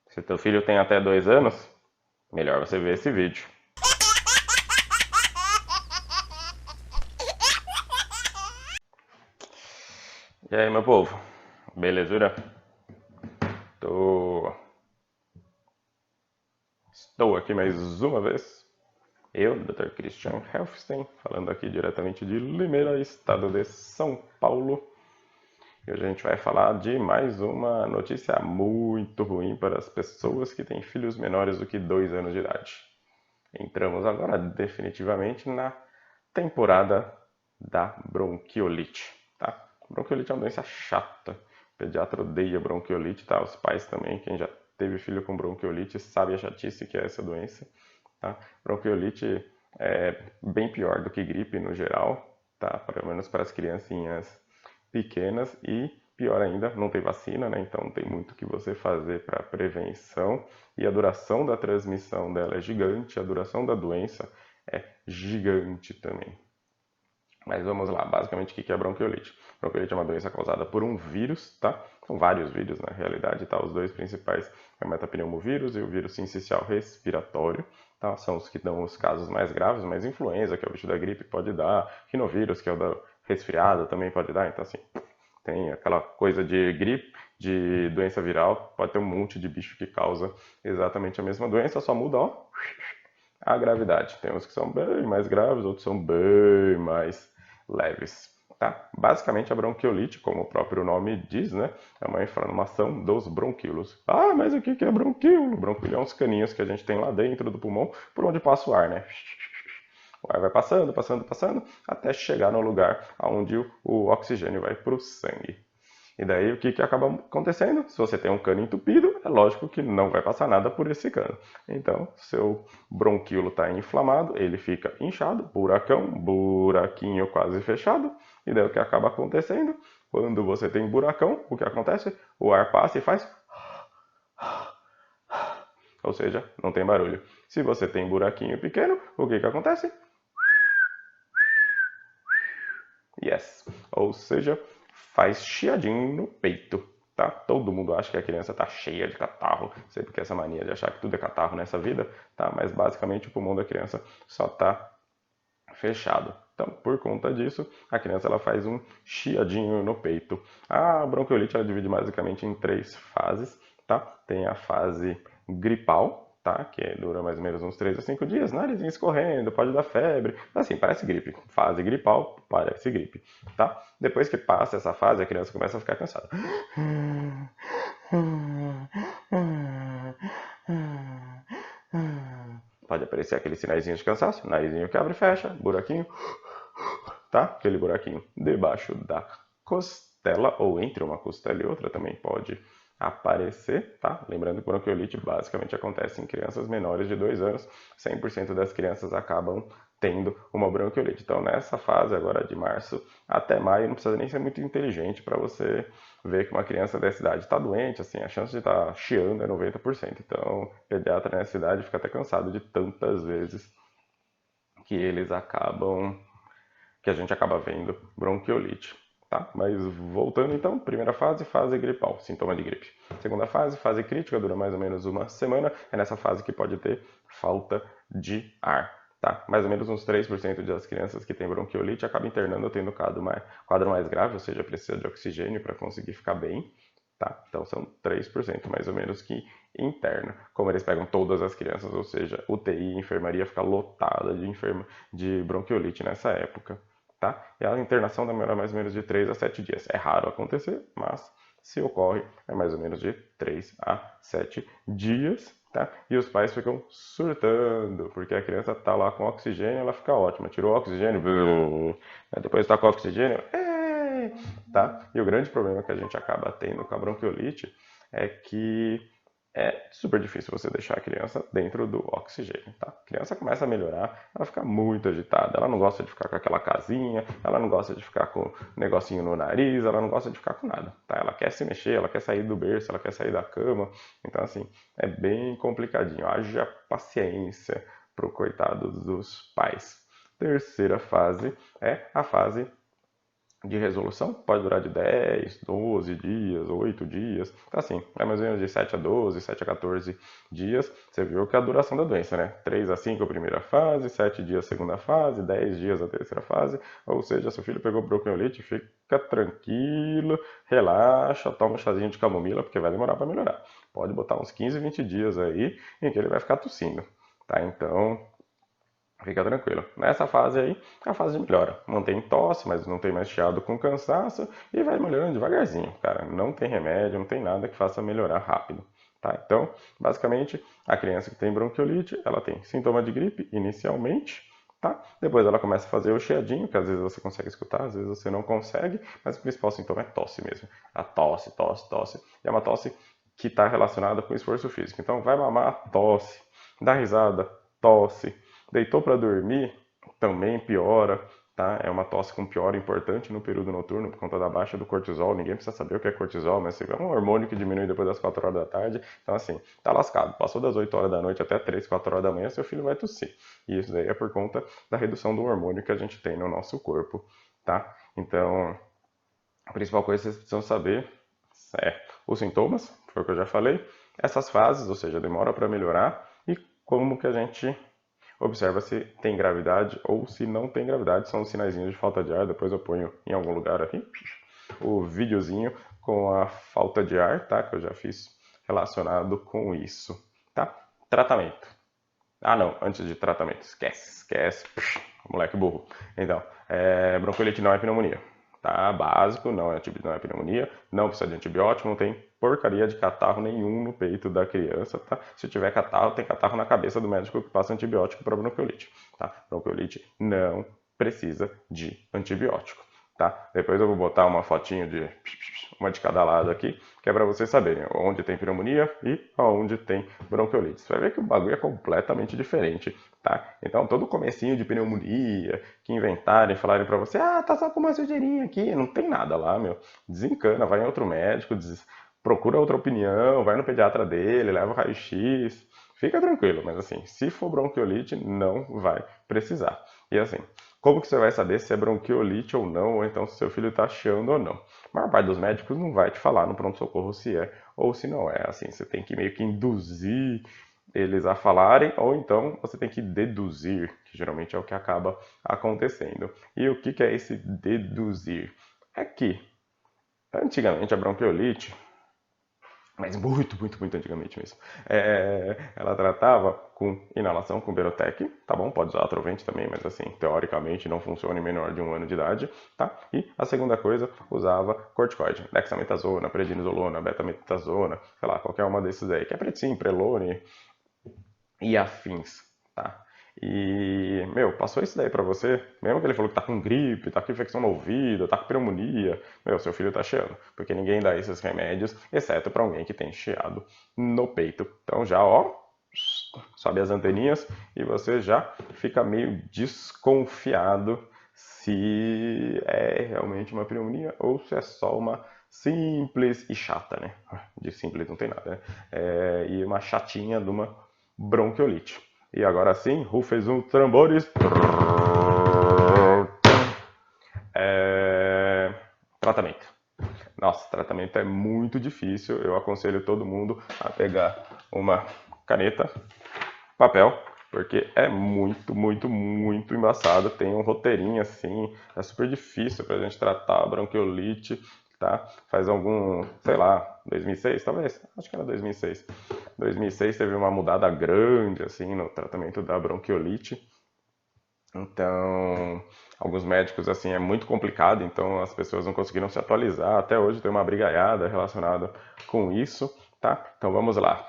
Se teu filho tem até 2 anos, melhor você ver esse vídeo. E aí, meu povo? Belezura? Estou aqui mais uma vez. Eu, Dr. Christian Helfstein, falando aqui diretamente de Limeira, estado de São Paulo. E hoje a gente vai falar de mais uma notícia muito ruim para as pessoas que têm filhos menores do que 2 anos de idade. Entramos agora definitivamente na temporada da bronquiolite, tá? Bronquiolite é uma doença chata. O pediatra odeia bronquiolite, tá? Os pais também, quem já teve filho com bronquiolite sabe a chatice que é essa doença, tá? Bronquiolite é bem pior do que gripe no geral, tá? Pelo menos para as criancinhas pequenas e pior ainda, não tem vacina, né? Então não tem muito o que você fazer para prevenção e a duração da transmissão dela é gigante, a duração da doença é gigante também. Mas vamos lá, basicamente o que é a bronquiolite? Bronquiolite é uma doença causada por um vírus, tá? São vários vírus na realidade, tá? Os dois principais é o metapneumovírus e o vírus sincicial respiratório, tá? São os que dão os casos mais graves, mas influenza, que é o bicho da gripe, pode dar, rinovírus, que é o da resfriado, também pode dar, então assim, tem aquela coisa de gripe, de doença viral, pode ter um monte de bicho que causa exatamente a mesma doença, só muda, ó, a gravidade. Tem uns que são bem mais graves, outros são bem mais leves. Tá? Basicamente, a bronquiolite, como o próprio nome diz, né, é uma inflamação dos bronquíolos. Ah, mas o que é bronquíolo? Bronquíolo é uns caninhos que a gente tem lá dentro do pulmão, por onde passa o ar, né? O ar vai passando, passando, passando, até chegar no lugar onde o oxigênio vai para o sangue. E daí o que acaba acontecendo? Se você tem um cano entupido, é lógico que não vai passar nada por esse cano. Então, seu bronquíolo está inflamado, ele fica inchado, buracão, buraquinho quase fechado. E daí o que acaba acontecendo? Quando você tem buracão, o que acontece? O ar passa e faz... Ou seja, não tem barulho. Se você tem buraquinho pequeno, o que acontece? Yes. Ou seja, faz chiadinho no peito, tá? Todo mundo acha que a criança tá cheia de catarro, sempre que essa mania de achar que tudo é catarro nessa vida, tá? Mas basicamente o pulmão da criança só tá fechado. Então, por conta disso, a criança ela faz um chiadinho no peito. A bronquiolite ela divide basicamente em 3 fases, tá? Tem a fase gripal, tá? Que dura mais ou menos uns 3 a 5 dias, narizinho escorrendo, pode dar febre, assim, parece gripe. Fase gripal, parece gripe, tá? Depois que passa essa fase, a criança começa a ficar cansada. Pode aparecer aqueles sinaizinhos de cansaço, narizinho que abre e fecha, buraquinho, tá? Aquele buraquinho debaixo da costela, ou entre uma costela e outra também pode aparecer, tá? Lembrando que bronquiolite basicamente acontece em crianças menores de 2 anos, 100% das crianças acabam tendo uma bronquiolite. Então, nessa fase agora de março até maio, não precisa nem ser muito inteligente para você ver que uma criança dessa idade está doente, assim, a chance de estar tá chiando é 90%. Então, o pediatra nessa idade fica até cansado de tantas vezes que eles acabam que a gente acaba vendo bronquiolite. Tá? Mas voltando então, primeira fase, fase gripal, sintoma de gripe. Segunda fase, fase crítica, dura mais ou menos uma semana. É nessa fase que pode ter falta de ar. Tá? Mais ou menos uns 3% das crianças que têm bronquiolite acabam internando tendo quadro mais grave, ou seja, precisa de oxigênio para conseguir ficar bem. Tá? Então são 3% mais ou menos que interna. Como eles pegam todas as crianças, ou seja, UTI, enfermaria fica lotada de bronquiolite nessa época. Tá? E a internação demora mais ou menos de 3 a 7 dias. É raro acontecer, mas se ocorre, é mais ou menos de 3 a 7 dias. Tá? E os pais ficam surtando, porque a criança está lá com oxigênio, ela fica ótima. Tirou o oxigênio, depois está com oxigênio, tá? E o grande problema que a gente acaba tendo com a bronquiolite é que é super difícil você deixar a criança dentro do oxigênio, tá? A criança começa a melhorar, ela fica muito agitada, ela não gosta de ficar com aquela casinha, ela não gosta de ficar com um negocinho no nariz, ela não gosta de ficar com nada, tá? Ela quer se mexer, ela quer sair do berço, ela quer sair da cama, então assim, é bem complicadinho, haja paciência pro coitado dos pais. Terceira fase é a fase de resolução, pode durar de 10, 12 dias, 8 dias, assim, é mais ou menos de 7 a 12, 7 a 14 dias. Você viu que é a duração da doença, né? 3 a 5 a primeira fase, 7 dias a segunda fase, 10 dias a terceira fase, ou seja, seu filho pegou bronquiolite, fica tranquilo, relaxa, toma um chazinho de camomila, porque vai demorar para melhorar. Pode botar uns 15, 20 dias aí em que ele vai ficar tossindo, tá? Então, fica tranquilo. Nessa fase aí, a fase de melhora. Mantém tosse, mas não tem mais chiado com cansaço e vai melhorando devagarzinho, cara. Não tem remédio, não tem nada que faça melhorar rápido, tá? Então, basicamente, a criança que tem bronquiolite, ela tem sintoma de gripe inicialmente, tá? Depois ela começa a fazer o chiadinho, que às vezes você consegue escutar, às vezes você não consegue, mas o principal sintoma é tosse mesmo. A tosse, tosse, tosse. E é uma tosse que está relacionada com esforço físico. Então, vai mamar, tosse. Dá risada, tosse. Deitou para dormir, também piora, tá? É uma tosse com piora importante no período noturno por conta da baixa do cortisol. Ninguém precisa saber o que é cortisol, mas é um hormônio que diminui depois das 4 horas da tarde. Então, assim, tá lascado. Passou das 8 horas da noite até 3, 4 horas da manhã, seu filho vai tossir. E isso daí é por conta da redução do hormônio que a gente tem no nosso corpo, tá? Então, a principal coisa que vocês precisam saber é os sintomas, foi o que eu já falei, essas fases, ou seja, demora para melhorar, e como que a gente observa se tem gravidade ou se não tem gravidade, são os sinaizinhos de falta de ar. Depois eu ponho em algum lugar aqui o videozinho com a falta de ar, tá? Que eu já fiz relacionado com isso, tá? Tratamento. Ah, não, antes de tratamento, esquece, moleque burro. Então, bronquiolite não é pneumonia, tá? Básico, não é pneumonia, não precisa de antibiótico, não tem porcaria de catarro nenhum no peito da criança, tá? Se tiver catarro, tem catarro na cabeça do médico que passa antibiótico para bronquiolite, tá? Bronquiolite não precisa de antibiótico, tá? Depois eu vou botar uma fotinho de uma de cada lado aqui, que é para vocês saberem onde tem pneumonia e onde tem bronquiolite. Você vai ver que o bagulho é completamente diferente, tá? Então, todo comecinho de pneumonia, que inventarem, falarem para você, ah, tá só com uma sujeirinha aqui, não tem nada lá, meu. Desencana, vai em outro médico, procura outra opinião, vai no pediatra dele, leva o raio-x, fica tranquilo, mas assim, se for bronquiolite, não vai precisar. E assim, como que você vai saber se é bronquiolite ou não, ou então se seu filho está chiando ou não? A maior parte dos médicos não vai te falar no pronto-socorro se é ou se não é. Assim, você tem que meio que induzir eles a falarem, ou então você tem que deduzir, que geralmente é o que acaba acontecendo. E o que é esse deduzir? É que, antigamente, a bronquiolite, mas muito, muito, muito antigamente mesmo. Ela tratava com inalação com Berotec, tá bom? Pode usar Atrovente também, mas assim, teoricamente não funciona em menor de 1 ano de idade, tá? E a segunda coisa, usava corticoide, dexametasona, prednisolona, betametasona, sei lá, qualquer uma desses aí, que é Predsim, Prelone e afins, tá? E, meu, passou isso daí pra você, mesmo que ele falou que tá com gripe, tá com infecção no ouvido, tá com pneumonia, meu, seu filho tá chiando, porque ninguém dá esses remédios, exceto pra alguém que tem chiado no peito. Então já, ó, sobe as anteninhas e você já fica meio desconfiado se é realmente uma pneumonia ou se é só uma simples e chata, né? De simples não tem nada, né? E uma chatinha de uma bronquiolite. E agora sim, rufem os tambores. Tratamento. Nossa, tratamento é muito difícil. Eu aconselho todo mundo a pegar uma caneta, papel, porque é muito, muito, muito embaçado. Tem um roteirinho assim, é super difícil pra gente tratar a bronquiolite, tá? Faz algum, sei lá, 2006 talvez? Acho que era 2006. 2006 teve uma mudada grande assim no tratamento da bronquiolite. Então, alguns médicos assim é muito complicado, então as pessoas não conseguiram se atualizar. Até hoje tem uma brigaiada relacionada com isso, tá? Então vamos lá.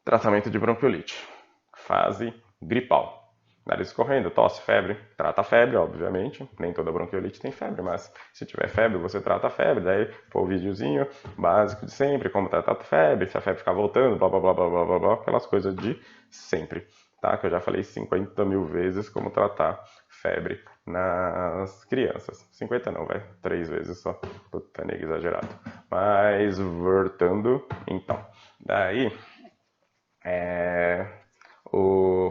Tratamento de bronquiolite. Fase gripal. Nariz escorrendo, tosse, febre. Trata a febre, obviamente. Nem toda bronquiolite tem febre, mas se tiver febre, você trata a febre. Daí, pô, o videozinho básico de sempre, como tratar a febre, se a febre ficar voltando, blá blá blá blá blá blá, blá aquelas coisas de sempre, tá? Que eu já falei 50 mil vezes como tratar febre nas crianças. 50 não, vai, 3 vezes só. Puta, nega, exagerado. Mas, voltando, então. Daí,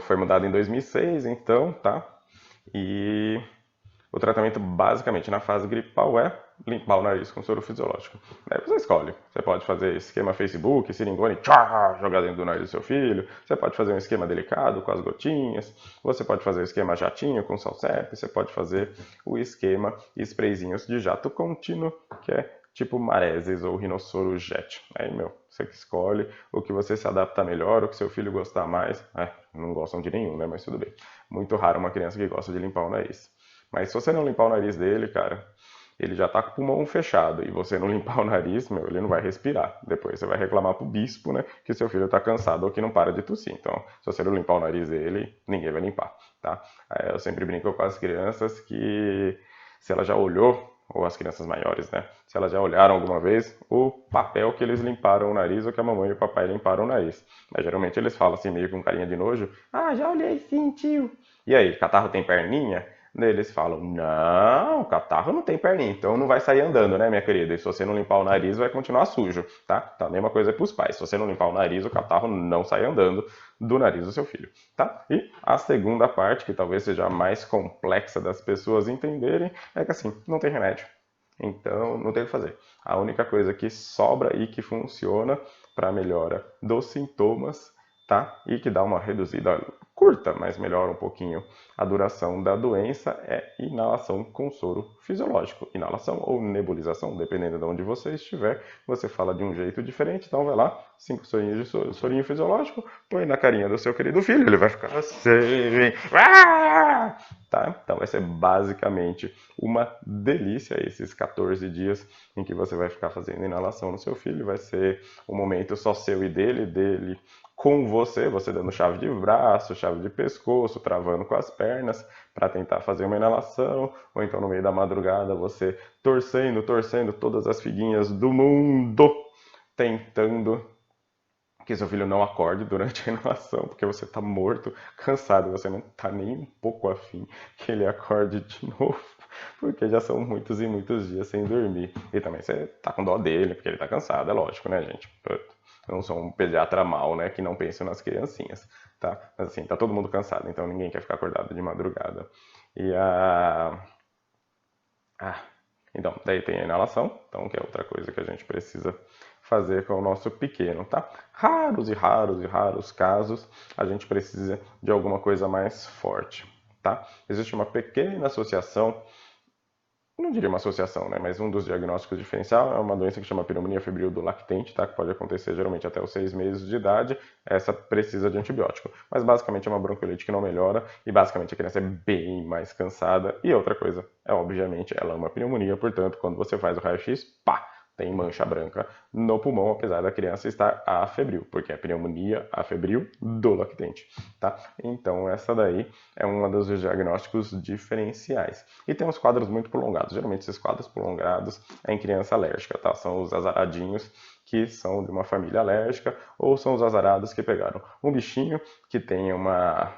foi mudado em 2006, então, tá? E O tratamento, basicamente, na fase gripal é limpar o nariz com soro fisiológico. Aí você escolhe. Você pode fazer esquema Facebook, seringuane, tchá, jogar dentro do nariz do seu filho. Você pode fazer um esquema delicado com as gotinhas. Você pode fazer o esquema jatinho com salsep. Você pode fazer o esquema sprayzinhos de jato contínuo, que é tipo Mareses ou Rinossoro Jet. Aí, você que escolhe o que você se adapta melhor, o que seu filho gostar mais. Não gostam de nenhum, né? Mas tudo bem. Muito raro uma criança que gosta de limpar o nariz. Mas se você não limpar o nariz dele, cara, ele já tá com o pulmão fechado e você não limpar o nariz, ele não vai respirar. Depois você vai reclamar pro bispo, né, que seu filho tá cansado ou que não para de tossir. Então, se você não limpar o nariz dele, ninguém vai limpar, tá? Eu sempre brinco com as crianças que se ela já olhou, ou as crianças maiores, né, se elas já olharam alguma vez o papel que eles limparam o nariz ou que a mamãe e o papai limparam o nariz. Mas geralmente eles falam assim, meio com carinha de nojo, já olhei sim, tio. E aí, catarro tem perninha? Daí eles falam, não, catarro não tem perninha, então não vai sair andando, né, minha querida? E se você não limpar o nariz, vai continuar sujo, tá? Então a mesma coisa é pros pais. Se você não limpar o nariz, o catarro não sai andando do nariz do seu filho, tá? E a segunda parte, que talvez seja a mais complexa das pessoas entenderem, é que assim, não tem remédio. Então, não tem o que fazer. A única coisa que sobra e que funciona para a melhora dos sintomas, tá? E que dá uma reduzida curta, mas melhora um pouquinho a duração da doença, é inalação com soro fisiológico. Inalação ou nebulização, dependendo de onde você estiver, você fala de um jeito diferente. Então, vai lá, 5 sorinhos de sorinho fisiológico, põe na carinha do seu querido filho, ele vai ficar assim. Tá? Então, vai ser basicamente uma delícia esses 14 dias em que você vai ficar fazendo inalação no seu filho. Vai ser um momento só seu e dele com você dando chave de braço, chave de pescoço, travando com as pernas para tentar fazer uma inalação, ou então no meio da madrugada você torcendo todas as figuinhas do mundo, tentando que seu filho não acorde durante a inalação, porque você está morto, cansado, você não está nem um pouco afim que ele acorde de novo, porque já são muitos e muitos dias sem dormir. E também você tá com dó dele, porque ele tá cansado, é lógico, né, gente? Eu não sou um pediatra mal, né, que não pensa nas criancinhas, tá? Mas assim, tá todo mundo cansado, então ninguém quer ficar acordado de madrugada. E então, daí tem a inalação, então, que é outra coisa que a gente precisa fazer com o nosso pequeno, tá? Raros e raros casos, a gente precisa de alguma coisa mais forte, tá? Existe uma pequena associação, não diria uma associação, né? Mas um dos diagnósticos diferencial é uma doença que chama pneumonia febril do lactente, tá? Que pode acontecer geralmente até os 6 meses de idade. Essa precisa de antibiótico. Mas basicamente é uma bronquiolite que não melhora e basicamente a criança é bem mais cansada. E outra coisa, obviamente, ela é uma pneumonia, portanto, quando você faz o raio-x, pá! Tem mancha branca no pulmão, apesar da criança estar afebril, porque é pneumonia afebril do lactente, tá? Então, essa daí é um dos diagnósticos diferenciais. E tem uns quadros muito prolongados. Geralmente, esses quadros prolongados é em criança alérgica, tá? São os azaradinhos que são de uma família alérgica ou são os azarados que pegaram um bichinho que tem uma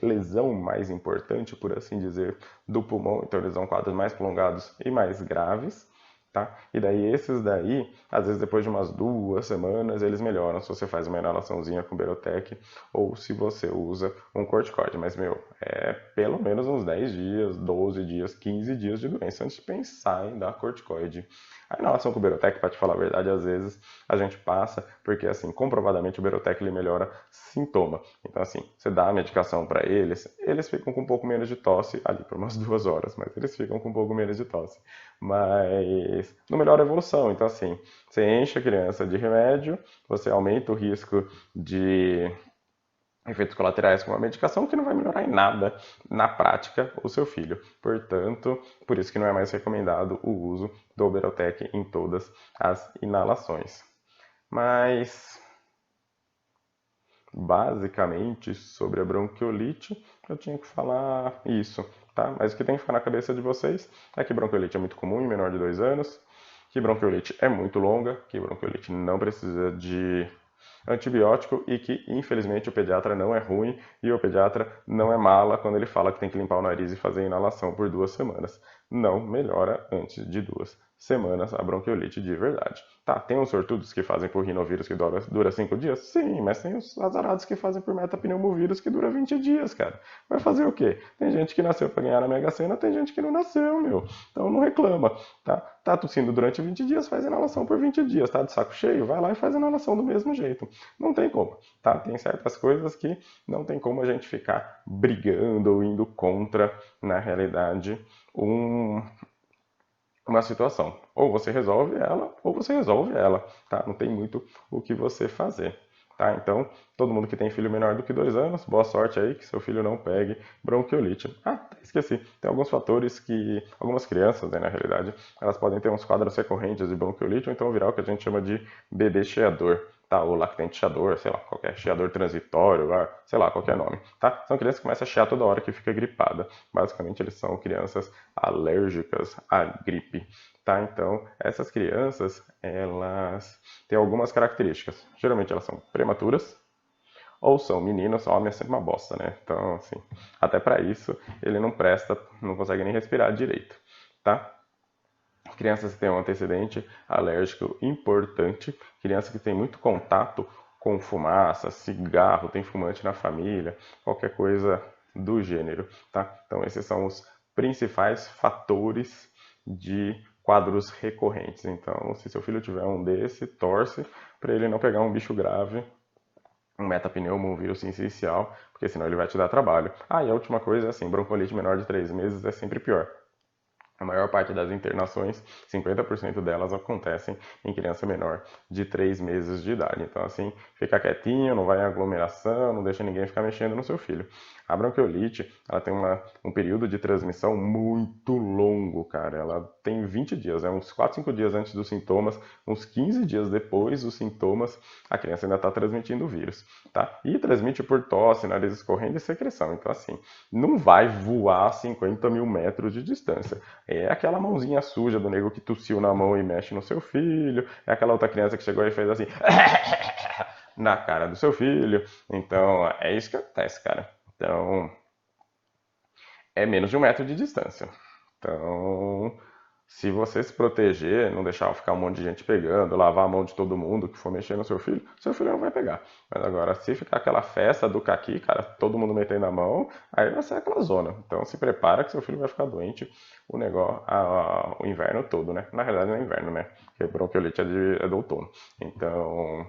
lesão mais importante, por assim dizer, do pulmão. Então, eles são quadros mais prolongados e mais graves. Tá? E daí esses daí, às vezes depois de umas 2 semanas, eles melhoram se você faz uma inalaçãozinha com Berotec ou se você usa um corticoide. Mas, é pelo menos uns 10 dias, 12 dias, 15 dias de doença antes de pensar em dar corticoide. A inalação com o Berotec, para te falar a verdade, às vezes a gente passa, porque assim, comprovadamente o Berotec ele melhora sintoma. Então assim, você dá a medicação para eles ficam com um pouco menos de tosse ali por umas 2 horas, mas eles ficam com um pouco menos de tosse. Mas não melhora a evolução, então assim, você enche a criança de remédio, você aumenta o risco de efeitos colaterais com uma medicação que não vai melhorar em nada na prática o seu filho. Portanto, por isso que não é mais recomendado o uso do Berotec em todas as inalações. Mas, basicamente, sobre a bronquiolite, eu tinha que falar isso, tá? Mas o que tem que ficar na cabeça de vocês é que bronquiolite é muito comum em menor de 2 anos, que bronquiolite é muito longa, que bronquiolite não precisa de antibiótico e que, infelizmente, o pediatra não é ruim e o pediatra não é mala quando ele fala que tem que limpar o nariz e fazer inalação por 2 semanas. não melhora antes de 2 semanas a bronquiolite de verdade. Tá, tem os sortudos que fazem por rinovírus que dura 5 dias? Sim, mas tem os azarados que fazem por metapneumovírus que dura 20 dias, cara. Vai fazer o quê? Tem gente que nasceu para ganhar na Mega Sena, tem gente que não nasceu, meu. Então não reclama, tá? Tá tossindo durante 20 dias, faz inalação por 20 dias. Tá de saco cheio? Vai lá e faz inalação do mesmo jeito. Não tem como, tá? Tem certas coisas que não tem como a gente ficar brigando ou indo contra, na realidade, uma situação. Ou você resolve ela, ou você resolve ela, tá? Não tem muito o que você fazer, tá? Então, todo mundo que tem filho menor do que 2 anos, boa sorte aí, que seu filho não pegue bronquiolite. Ah, esqueci. Tem alguns fatores que, algumas crianças, né, na realidade, elas podem ter uns quadros recorrentes de bronquiolite, ou então virar o que a gente chama de bebê cheador, tá? Ou lactente chiador, sei lá, qualquer chiador transitório, sei lá, qualquer nome, tá? São crianças que começam a chiar toda hora que fica gripada. Basicamente, eles são crianças alérgicas à gripe, tá? Então, essas crianças, elas têm algumas características. Geralmente, elas são prematuras, ou são meninos, homem é sempre uma bosta, né? Então, assim, até para isso, ele não presta, não consegue nem respirar direito, tá? Crianças que têm um antecedente alérgico importante, crianças que têm muito contato com fumaça, cigarro, tem fumante na família, qualquer coisa do gênero, tá? Então esses são os principais fatores de quadros recorrentes. Então, se seu filho tiver um desse, torce para ele não pegar um bicho grave, um metapneumo, um vírus sincicial, porque senão ele vai te dar trabalho. Ah, e a última coisa é assim, bronquiolite menor de 3 meses é sempre pior. A maior parte das internações, 50% delas acontecem em criança menor de 3 meses de idade. Então, assim, fica quietinho, não vai em aglomeração, não deixa ninguém ficar mexendo no seu filho. A bronquiolite, ela tem um período de transmissão muito longo, cara. Ela tem 20 dias, uns 4, 5 dias antes dos sintomas, uns 15 dias depois dos sintomas, a criança ainda está transmitindo o vírus, tá? E transmite por tosse, nariz escorrendo e secreção. Então, assim, não vai voar 50 mil metros de distância. É aquela mãozinha suja do nego que tossiu na mão e mexe no seu filho. É aquela outra criança que chegou e fez assim na cara do seu filho. Então, é isso que acontece, cara. Então, é menos de 1 metro de distância. Então, se você se proteger, não deixar ficar um monte de gente pegando, lavar a mão de todo mundo que for mexer no seu filho não vai pegar. Mas agora, se ficar aquela festa do caqui, cara, todo mundo metendo a mão, aí vai ser aquela zona. Então, se prepara que seu filho vai ficar doente o negócio, o inverno todo, né? Na realidade, não é inverno, né? Porque bronquiolite é do outono. Então,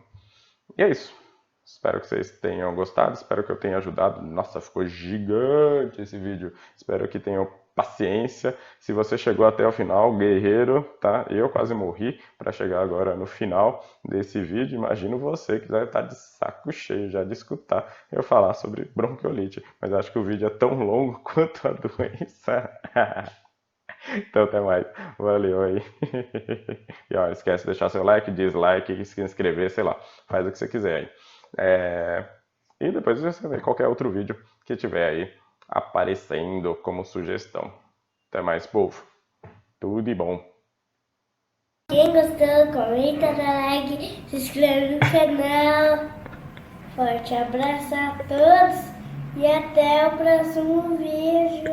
e é isso. Espero que vocês tenham gostado, espero que eu tenha ajudado. Nossa, ficou gigante esse vídeo. Espero que tenham paciência. Se você chegou até o final, guerreiro, tá? Eu quase morri para chegar agora no final desse vídeo. Imagino você que já está de saco cheio já de escutar eu falar sobre bronquiolite. Mas acho que o vídeo é tão longo quanto a doença. Então até mais. Valeu aí. E ó, esquece de deixar seu like, dislike, se inscrever, sei lá. Faz o que você quiser aí. E depois você vê qualquer outro vídeo que tiver aí aparecendo como sugestão. Até mais, povo. Tudo de bom. Quem gostou, comenta, dá like, se inscreve no canal. Forte abraço a todos e até o próximo vídeo.